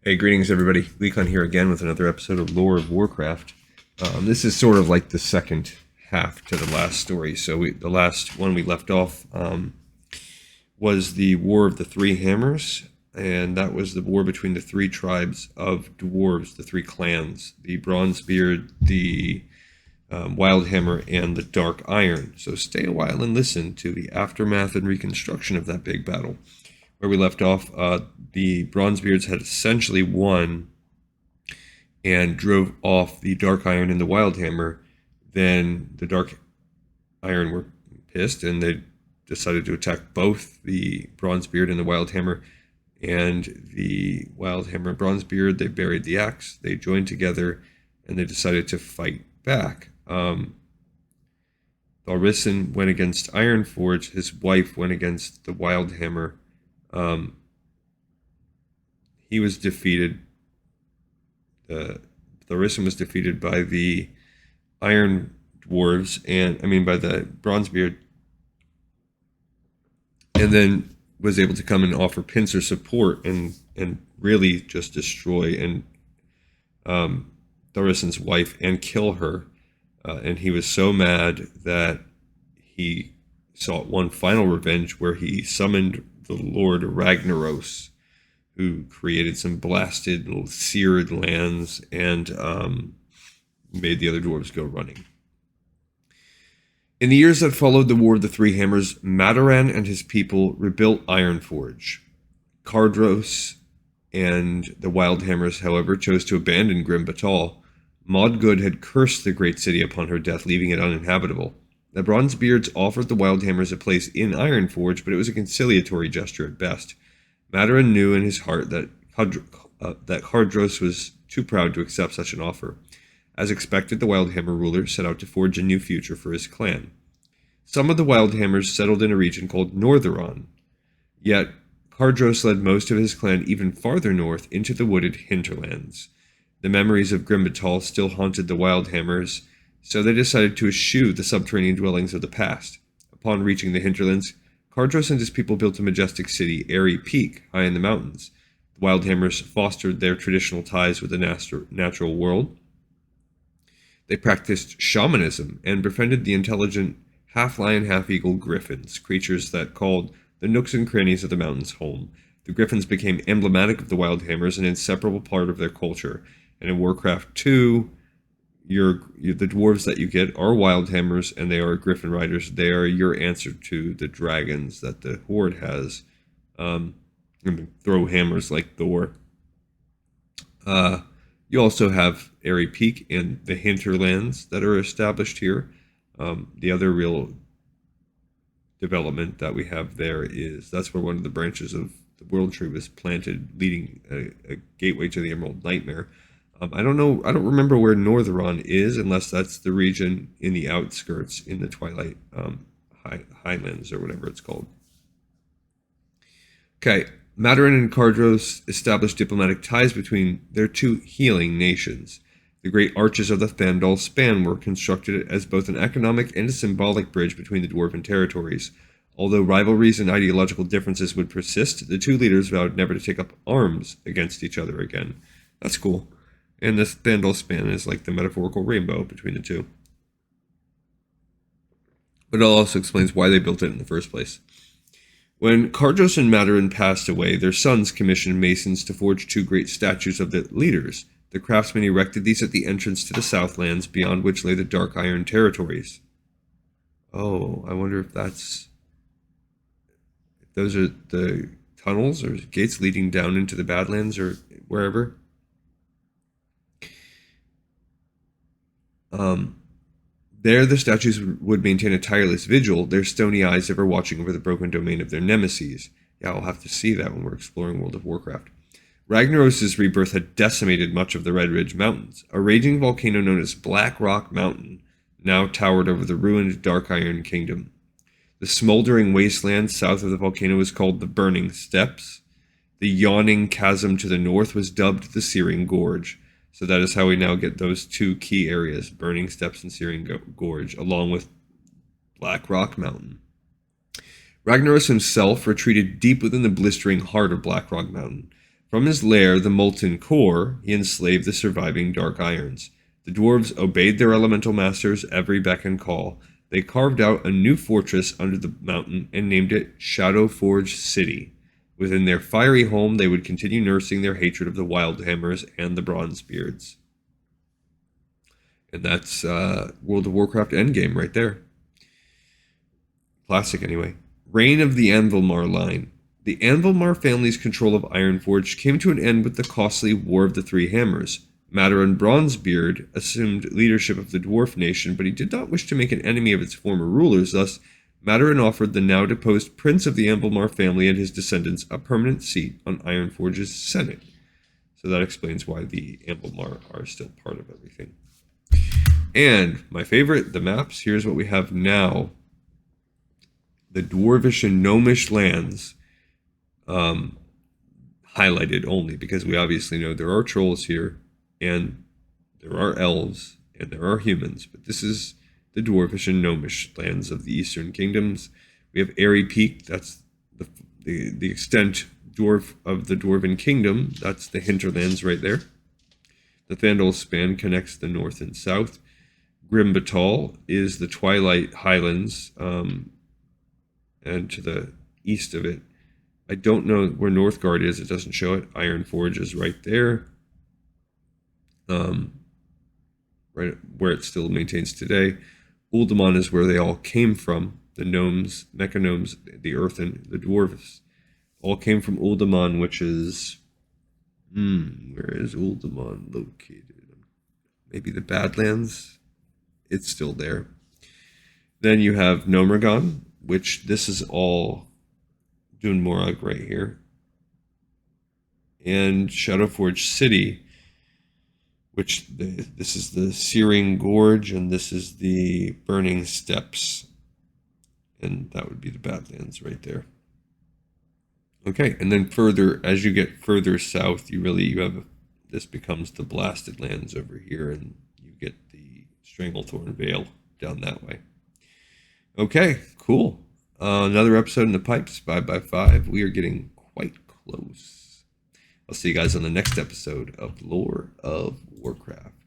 Hey, greetings everybody. Leekon here again with another episode of Lore of Warcraft. This is sort of like the second half to the last story. So the last one we left off was the War of the Three Hammers, and that was the war between the three tribes of dwarves, the three clans, the Bronzebeard, the Wildhammer, and the Dark Iron. So stay a while and listen to the aftermath and reconstruction of that big battle. Where we left off, the Bronzebeards had essentially won and drove off the Dark Iron and the Wildhammer. Then the Dark Iron were pissed and they decided to attack both the Bronzebeard and the Wildhammer. And the Wildhammer and Bronzebeard, they buried the axe, they joined together, and they decided to fight back. Thorison went against Ironforge, his wife went against the Wildhammer. He was defeated. Thorison was defeated by the Iron Dwarves, by the Bronzebeard, and then was able to come and offer pincer support and really just destroy Thorison's wife and kill her. And he was so mad that he sought one final revenge, where he summoned the Lord Ragnaros, who created some blasted, seared lands and made the other dwarves go running. In the years that followed the War of the Three Hammers, Mataran and his people rebuilt Ironforge. Cardros and the Wildhammers, however, chose to abandon Grim Batal. Modgood had cursed the great city upon her death, leaving it uninhabitable. The Bronzebeards offered the Wildhammers a place in Ironforge, but it was a conciliatory gesture at best. Mataran knew in his heart that Cardros was too proud to accept such an offer. As expected, the Wildhammer ruler set out to forge a new future for his clan. Some of the Wildhammers settled in a region called Northeron, yet Cardros led most of his clan even farther north into the wooded hinterlands. The memories of Grim Batal still haunted the Wildhammers, so they decided to eschew the subterranean dwellings of the past. Upon reaching the hinterlands, Cardros and his people built a majestic city, Airy Peak, high in the mountains. The Wildhammers fostered their traditional ties with the natural world. They practiced shamanism and befriended the intelligent half-lion, half-eagle griffins, creatures that called the nooks and crannies of the mountains home. The griffins became emblematic of the Wildhammers, an inseparable part of their culture. And in Warcraft 2, the dwarves that you get are Wildhammers, and they are Griffin Riders. They are your answer to the dragons that the Horde has. Throw hammers like Thor. You also have Airy Peak and the hinterlands that are established here. The other real development that we have there is that's where one of the branches of the World Tree was planted, leading a gateway to the Emerald Nightmare. I don't remember where Northeron is, unless that's the region in the outskirts in the Twilight Highlands or whatever it's called. Okay, Mataran and Cardros established diplomatic ties between their two healing nations. The great arches of the Thandal span were constructed as both an economic and a symbolic bridge between the dwarven territories. Although rivalries and ideological differences would persist, the two leaders vowed never to take up arms against each other again. That's cool. And this Thandal span is like the metaphorical rainbow between the two. But it also explains why they built it in the first place. When Cardros and Mataran passed away, their sons commissioned masons to forge two great statues of the leaders. The craftsmen erected these at the entrance to the Southlands, beyond which lay the Dark Iron territories. Oh, I wonder if those are the tunnels or gates leading down into the Badlands or wherever. There the statues would maintain a tireless vigil, their stony eyes ever watching over the broken domain of their nemeses. Yeah, I'll have to see that when we're exploring World of Warcraft. Ragnaros' rebirth had decimated much of the Red Ridge Mountains. A raging volcano known as Blackrock Mountain now towered over the ruined Dark Iron Kingdom. The smoldering wasteland south of the volcano was called the Burning Steppes. The yawning chasm to the north was dubbed the Searing Gorge. So that is how we now get those two key areas, Burning Steppes and Searing Gorge, along with Blackrock Mountain. Ragnaros himself retreated deep within the blistering heart of Blackrock Mountain. From his lair, the Molten Core, he enslaved the surviving Dark Irons. The dwarves obeyed their elemental masters' every beck and call. They carved out a new fortress under the mountain and named it Shadowforge City. Within their fiery home, they would continue nursing their hatred of the Wildhammers and the Bronzebeards. And that's World of Warcraft Endgame right there. Classic, anyway. Reign of the Anvilmar line. The Anvilmar family's control of Ironforge came to an end with the costly War of the Three Hammers. Wildhammer and Bronzebeard assumed leadership of the dwarf nation, but he did not wish to make an enemy of its former rulers. Thus, Wildhammer offered the now deposed prince of the Anvilmar family and his descendants a permanent seat on Ironforge's Senate. So that explains why the Anvilmar are still part of everything. And my favorite, the maps. Here's what we have now. The dwarvish and gnomish lands, highlighted only because we obviously know there are trolls here, and there are elves, and there are humans. But this is the dwarvish and gnomish lands of the Eastern Kingdoms. We have Airy Peak. That's the extent dwarf of the Dwarven Kingdom. That's the hinterlands right there. The Thandal Span connects the north and south. Grimbatal is the Twilight Highlands, and to the east of it. I don't know where Northgard is. It doesn't show it. Ironforge is right there. Right where it still maintains today. Uldaman is where they all came from. The gnomes, mechagnomes, the earthen, the dwarves, all came from Uldaman, which is... where is Uldaman located? Maybe the Badlands? It's still there. Then you have Gnomeregan, which this is all Dunmorag right here. And Shadowforge City, which this is the Searing Gorge, and this is the Burning Steppes. And that would be the Badlands right there. Okay, and then further, as you get further south, this becomes the Blasted Lands over here, and you get the Stranglethorn Vale down that way. Okay, cool. Another episode in the pipes, 5x5. We are getting quite close. I'll see you guys on the next episode of Lore of Warcraft.